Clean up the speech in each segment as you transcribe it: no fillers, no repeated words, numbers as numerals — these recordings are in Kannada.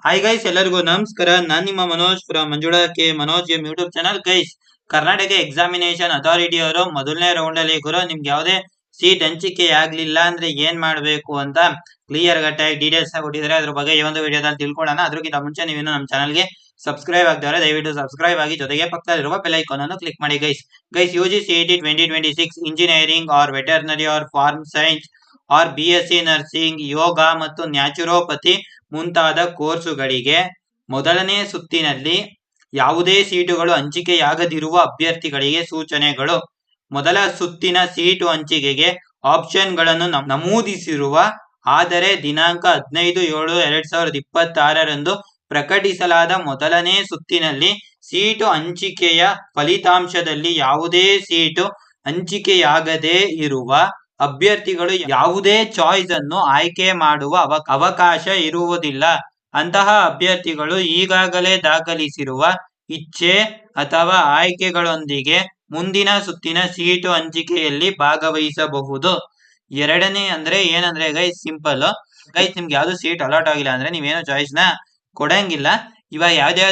ಹಾಯ್ ಗೈಸ್, ಎಲ್ಲರಿಗೂ ನಮಸ್ಕಾರ. ನಾನು ನಿಮ್ಮ Manoj from Manjula K Manoj M YouTube channel. Guys, Karnataka examination authority ಅವರು ಮೊದಲನೇ ರೌಂಡ್ ಅಲ್ಲಿ ಗುರು ನಿಮ್ಗೆ ಯಾವುದೇ ಸೀಟ್ ಹಂಚಿಕೆ ಆಗ್ಲಿಲ್ಲ ಅಂದ್ರೆ ಏನ್ ಮಾಡ್ಬೇಕು ಅಂತ ಕ್ಲಿಯರ್ ಕಟ್ಟಾಗಿ ಡೀಟೇಲ್ಸ್ ಕೊಟ್ಟಿದ್ದಾರೆ. ಅದ್ರ ಬಗ್ಗೆ ಈ ಒಂದು ವಿಡಿಯೋದಲ್ಲಿ ತಿಳ್ಕೊಳ್ಳೋಣ. ಅದಕ್ಕಿಂತ ಮುಂಚೆ ನೀವೇನು ನಮ್ಮ ಚಾನಲ್ಗೆ ಸಬ್ಸ್ಕ್ರೈಬ್ ಆಗಿದ್ದಾರೆ ದಯವಿಟ್ಟು ಸಬ್ಸ್ಕ್ರೈಬ್ ಆಗಿ, ಜೊತೆಗೆ ಪಕ್ಕದಲ್ಲಿರುವ ಬೆಲ್ ಐಕಾನ್ ಅನ್ನು ಕ್ಲಿಕ್ ಮಾಡಿ. Guys UGCET 2026 engineering or veterinary or farm science or BSc nursing, yoga ಮತ್ತು ನ್ಯಾಚುರೋಪತಿ ಮುಂತಾದ ಕೋರ್ಸುಗಳಿಗೆ ಮೊದಲನೇ ಸುತ್ತಿನಲ್ಲಿ ಯಾವುದೇ ಸೀಟುಗಳು ಹಂಚಿಕೆಯಾಗದಿರುವ ಅಭ್ಯರ್ಥಿಗಳಿಗೆ ಸೂಚನೆಗಳು. ಮೊದಲ ಸುತ್ತಿನ ಸೀಟು ಹಂಚಿಕೆಗೆ ಆಪ್ಷನ್ಗಳನ್ನು ನಮೂದಿಸಿರುವ ಆದರೆ ದಿನಾಂಕ 15/7/2026 ಪ್ರಕಟಿಸಲಾದ ಮೊದಲನೇ ಸುತ್ತಿನಲ್ಲಿ ಸೀಟು ಹಂಚಿಕೆಯ ಫಲಿತಾಂಶದಲ್ಲಿ ಯಾವುದೇ ಸೀಟು ಹಂಚಿಕೆಯಾಗದೇ ಇರುವ ಅಭ್ಯರ್ಥಿಗಳು ಯಾವುದೇ ಚಾಯ್ಸ್ ಅನ್ನು ಆಯ್ಕೆ ಮಾಡುವ ಅವಕಾಶ ಇರುವುದಿಲ್ಲ. ಅಂತಹ ಅಭ್ಯರ್ಥಿಗಳು ಈಗಾಗಲೇ ದಾಖಲಿಸಿರುವ ಇಚ್ಛೆ ಅಥವಾ ಆಯ್ಕೆಗಳೊಂದಿಗೆ ಮುಂದಿನ ಸುತ್ತಿನ ಸೀಟು ಹಂಚಿಕೆಯಲ್ಲಿ ಭಾಗವಹಿಸಬಹುದು. ಎರಡನೇ ಏನಂದ್ರೆ ಗೈಸ್, ಸಿಂಪಲ್ ಗೈಸ್, ನಿಮ್ಗೆ ಯಾವ್ದು ಸೀಟ್ ಅಲಾಟ್ ಆಗಿಲ್ಲ ಅಂದ್ರೆ ನೀವೇನು ಚಾಯ್ಸ್ ನ ಕೊಡಂಗಿಲ್ಲ. ಇವಾಗ ಯಾವ್ದೇ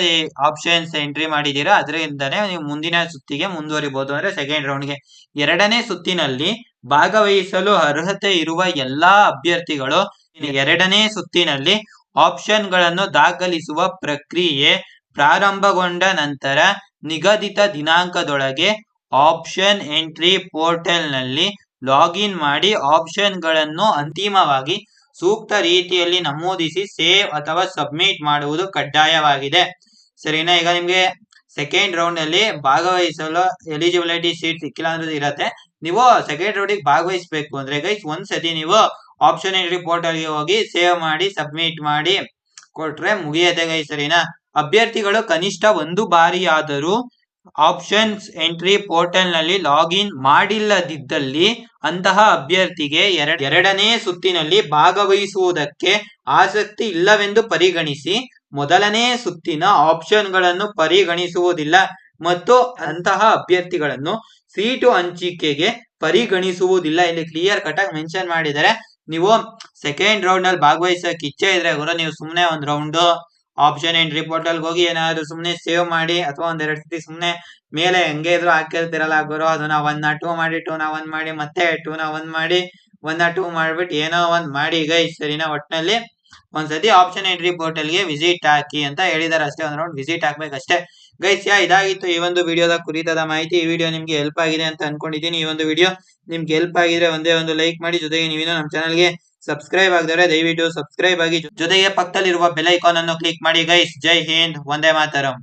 ಆಪ್ಷನ್ಸ್ ಎಂಟ್ರಿ ಮಾಡಿದೀರಾ ಅದರಿಂದನೇ ನೀವು ಮುಂದಿನ ಸುತ್ತಿಗೆ ಮುಂದುವರಿಬಹುದು, ಅಂದ್ರೆ ಸೆಕೆಂಡ್ ರೌಂಡ್ಗೆ. ಎರಡನೇ ಸುತ್ತಿನಲ್ಲಿ ಭಾಗವಹಿಸಲು ಅರ್ಹತೆ ಇರುವ ಎಲ್ಲಾ ಅಭ್ಯರ್ಥಿಗಳು ಎರಡನೇ ಸುತ್ತಿನಲ್ಲಿ ಆಪ್ಷನ್ಗಳನ್ನು ದಾಖಲಿಸುವ ಪ್ರಕ್ರಿಯೆ ಪ್ರಾರಂಭಗೊಂಡ ನಂತರ ನಿಗದಿತ ದಿನಾಂಕದೊಳಗೆ ಆಪ್ಷನ್ ಎಂಟ್ರಿ ಪೋರ್ಟಲ್ ನಲ್ಲಿ ಲಾಗಿನ್ ಮಾಡಿ ಆಪ್ಷನ್ಗಳನ್ನು ಅಂತಿಮವಾಗಿ ಸೂಕ್ತ ರೀತಿಯಲ್ಲಿ ನಮೂದಿಸಿ ಸೇವ್ ಅಥವಾ ಸಬ್ಮಿಟ್ ಮಾಡುವುದು ಕಡ್ಡಾಯವಾಗಿದೆ. ಸರಿನಾ? ಈಗ ನಿಮ್ಗೆ ಸೆಕೆಂಡ್ ರೌಂಡ್ ಅಲ್ಲಿ ಭಾಗವಹಿಸಲು ಎಲಿಜಿಬಿಲಿಟಿ ಸೀಟ್ ಸಿಕ್ಕಿಲ್ಲ ಅಂದ್ರೆ ಇರತ್ತೆ. ನೀವು ಸೆಕೆಂಡ್ ರೌಂಡ್ ಭಾಗವಹಿಸಬೇಕು ಅಂದ್ರೆ ಗೈಸ್ ಒಂದ್ಸತಿ ನೀವು ಆಪ್ಷನ್ ಎಂಟ್ರಿ ಪೋರ್ಟಲ್ ಗೆ ಹೋಗಿ ಸೇವ್ ಮಾಡಿ ಸಬ್ಮಿಟ್ ಮಾಡಿ ಕೊಟ್ರೆ ಮುಗಿಯತ್ತೆ ಗೈಸ್. ಸರಿನಾ? ಅಭ್ಯರ್ಥಿಗಳು ಕನಿಷ್ಠ ಒಂದು ಬಾರಿಯಾದರೂ ಆಪ್ಷನ್ಸ್ ಎಂಟ್ರಿ ಪೋರ್ಟಲ್ ನಲ್ಲಿ ಲಾಗಿನ್ ಮಾಡಿಲ್ಲದಿದ್ದಲ್ಲಿ ಅಂತಹ ಅಭ್ಯರ್ಥಿಗೆ ಎರಡನೇ ಸುತ್ತಿನಲ್ಲಿ ಭಾಗವಹಿಸುವುದಕ್ಕೆ ಆಸಕ್ತಿ ಇಲ್ಲವೆಂದು ಪರಿಗಣಿಸಿ ಮೊದಲನೇ ಸುತ್ತಿನ ಆಪ್ಷನ್ಗಳನ್ನು ಪರಿಗಣಿಸುವುದಿಲ್ಲ ಮತ್ತು ಅಂತಹ ಅಭ್ಯರ್ಥಿಗಳನ್ನು ಸೀಟು ಹಂಚಿಕೆಗೆ ಪರಿಗಣಿಸುವುದಿಲ್ಲ. ಇಲ್ಲಿ ಕ್ಲಿಯರ್ ಕಟ್ ಆಗಿ ಮೆನ್ಷನ್ ಮಾಡಿದರೆ ನೀವು ಸೆಕೆಂಡ್ ರೌಂಡ್ ನಲ್ಲಿ ಭಾಗವಹಿಸಕ್ಕೆ ಇಚ್ಛೆ ಇದ್ರೆ ಗುರು ನೀವು ಸುಮ್ನೆ ಒಂದ್ ರೌಂಡ್ ಆಪ್ಷನ್ ಎಂಟ್ರಿ ಪೋರ್ಟಲ್ ಹೋಗಿ ಏನಾದ್ರು ಸುಮ್ನೆ ಸೇವ್ ಮಾಡಿ ಅಥವಾ ಒಂದೆರಡು ಸತಿ ಸುಮ್ನೆ ಮೇಲೆ ಹೆಂಗೆ ಇದ್ರು ಹಾಕಿರ್ತಿರಲ್ಲ ಗುರು, ಅದನ್ನ 1 ಮಾಡಿ 2 ಮಾಡಿ ಮತ್ತೆ 2 ಮಾಡಿ 1 ಮಾಡ್ಬಿಟ್ಟು ಏನೋ ಒಂದ್ ಮಾಡಿ ಗೈಸ್. ಸರಿನಾ? ಒಟ್ನಲ್ಲಿ ಒಂದ್ಸತಿ ಆಪ್ಷನ್ ಎಂಟ್ರಿ ಪೋರ್ಟಲ್ ಗೆ ವಿಸಿಟ್ ಹಾಕಿ ಅಂತ ಹೇಳಿದಾರೆ ಅಷ್ಟೇ. ಒಂದ್ ರೌಂಡ್ ವಿಸಿಟ್ ಹಾಕ್ಬೇಕಷ್ಟೇ ಗೈಸ್. ಇದಾಗಿತ್ತು ಈ ಒಂದು ವಿಡಿಯೋದ ಕುರಿತಾದ ಮಾಹಿತಿ. ಈ ವಿಡಿಯೋ ನಿಮ್ಗೆ ಹೆಲ್ಪ್ ಆಗಿದೆ ಅಂತ ಅನ್ಕೊಂಡಿದ್ದೀನಿ. ಈ ಒಂದು ವಿಡಿಯೋ ನಿಮ್ಗೆ ಹೆಲ್ಪ್ ಆಗಿದ್ರೆ ಒಂದೇ ಒಂದು ಲೈಕ್ ಮಾಡಿ, ಜೊತೆಗೆ ನೀವೇನೋ ನಮ್ಮ ಚಾನಲ್ಗೆ ಸಬ್ಸ್ಕ್ರೈಬ್ ಆಗಿದ್ರೆ ದಯವಿಟ್ಟು ಸಬ್ಸ್ಕ್ರೈಬ್ ಆಗಿ, ಜೊತೆಗೆ ಪಕ್ಕದಲ್ಲಿರುವ ಬೆಲ್ ಐಕಾನ್ ಅನ್ನು ಕ್ಲಿಕ್ ಮಾಡಿ ಗೈಸ್. ಜೈ ಹಿಂದ್, ವಂದೇ ಮಾತರಂ.